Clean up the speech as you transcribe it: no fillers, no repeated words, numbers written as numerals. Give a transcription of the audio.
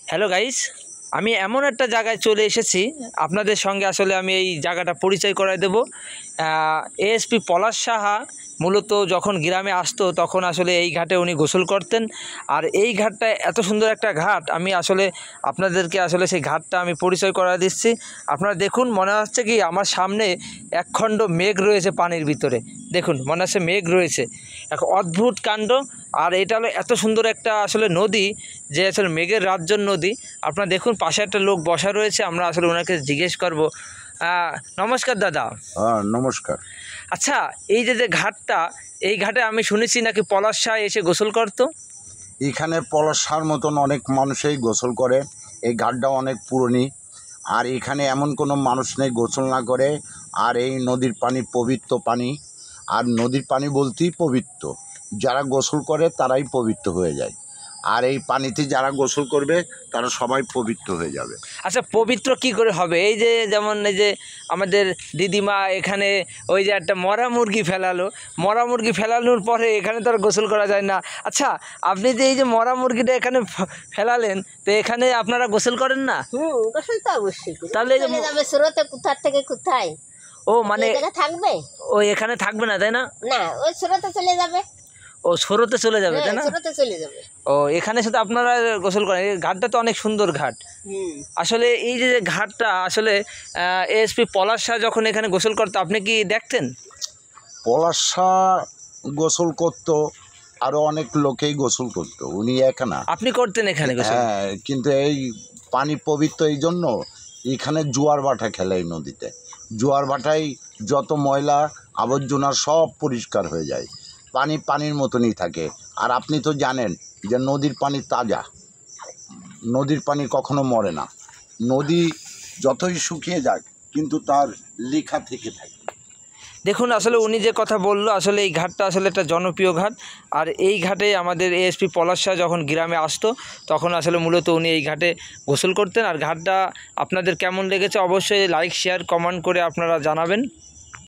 Hello guys, আমি এমন একটা জায়গায় চলে এসেছি আপনাদের সঙ্গে। আসলে আমি এই জায়গাটা পরিচয় করায় দেব। এএসপি পলাশ সাহা মূলত যখন গ্রামে আসতো তখন আসলে এই ঘাটে উনি গোসল করতেন। আর এই ঘাটটা এত সুন্দর একটা ঘাট, আমি আসলে আপনাদেরকে আসলে সেই ঘাটটা আমি পরিচয় করা দিচ্ছি। আপনারা দেখুন, মনে হচ্ছে কি আমার সামনে একখণ্ড মেঘ রয়েছে পানির ভিতরে। দেখুন, মনে হচ্ছে মেঘ রয়েছে, এক অদ্ভুত কাণ্ড। আর এটা হলো এত সুন্দর একটা আসলে নদী, যে আসলে মেঘের রাজ্যর নদী। আপনারা দেখুন, পাশে একটা লোক বসা রয়েছে, আমরা আসলে ওনাকে জিজ্ঞেস করব। নমস্কার দাদা। নমস্কার। আচ্ছা, এই যে ঘাটটা, এই ঘাটে আমি শুনেছি নাকি পলাশ শাহ এসে গোসল করতো। এখানে পলাশার মতন অনেক মানুষই গোসল করে। এই ঘাটটা অনেক পুরনো, আর এখানে এমন কোনো মানুষ নেই গোসল না করে। আর এই নদীর পানি পবিত্র পানি, আর নদীর পানি বলতেই পবিত্র। যারা গোসল করে তারাই পবিত্র হয়ে যায়, আর এই পানিতে যারা গোসল করবে তারা সবাই পবিত্র হয়ে যাবে। আচ্ছা, পবিত্র কি করে হবে? এই যে যেমন এই যে আমাদের দিদিমা এখানে ওই যে একটা মরা মুরগি ফেলালো, মরা মুরগি ফেলানোর পরে এখানে তো আর গোসল করা যায় না। আচ্ছা, আপনি যে এই যে মরা মুরগিটা এখানে ফেলালেন, তো এখানে আপনারা গোসল করেন না? গোসল তো অবশ্যই করি। তাহলে এই যে চলে যাবে স্রোতে কোথা থেকে কোথায়। ও মানে থাকবে ও এখানে থাকবে না, তাই না? না, ওই স্রোতে চলে যাবে। ও স্রোতে চলে যাবে, তাই না? স্রোতে চলে যাবে। ও এখানে শুধু আপনারা গোসল করেন? এই ঘাটটা তো অনেক সুন্দর ঘাট। আসলে এই যে ঘাটটা আসলে এএসপি পলাশ শাহ যখন এখানে গোসল করতো, আপনি কি দেখতেন? পলাশা গোসল করতো, আরও অনেক লোকেই গোসল করতো, উনি একা না। আপনি করতেন এখানে গোসল? হ্যাঁ, কিন্তু এই পানি পবিত্র এই জন্য এখানে জোয়ার ভাটা খেলে। এই নদীতে জোয়ার ভাটায় যত ময়লা আবর্জনা সব পরিষ্কার হয়ে যায়, পানি পানির মতনই থাকে। আর আপনি তো জানেন যে নদীর পানি তাজা, নদীর পানি কখনো মরে না। নদী যতই শুকিয়ে যাক কিন্তু তার লেখা থেকে থাকে। দেখুন, আসলে উনি যে কথা বললো, আসলে এই ঘাটটা আসলে একটা জনপ্রিয় ঘাট। আর এই ঘাটে আমাদের এএসপি পলাশ শাহ যখন গ্রামে আসতো তখন আসলে মূলত উনি এই ঘাটে গোসল করতেন। আর ঘাটটা আপনাদের কেমন লেগেছে অবশ্যই লাইক, শেয়ার, কমেন্ট করে আপনারা জানাবেন।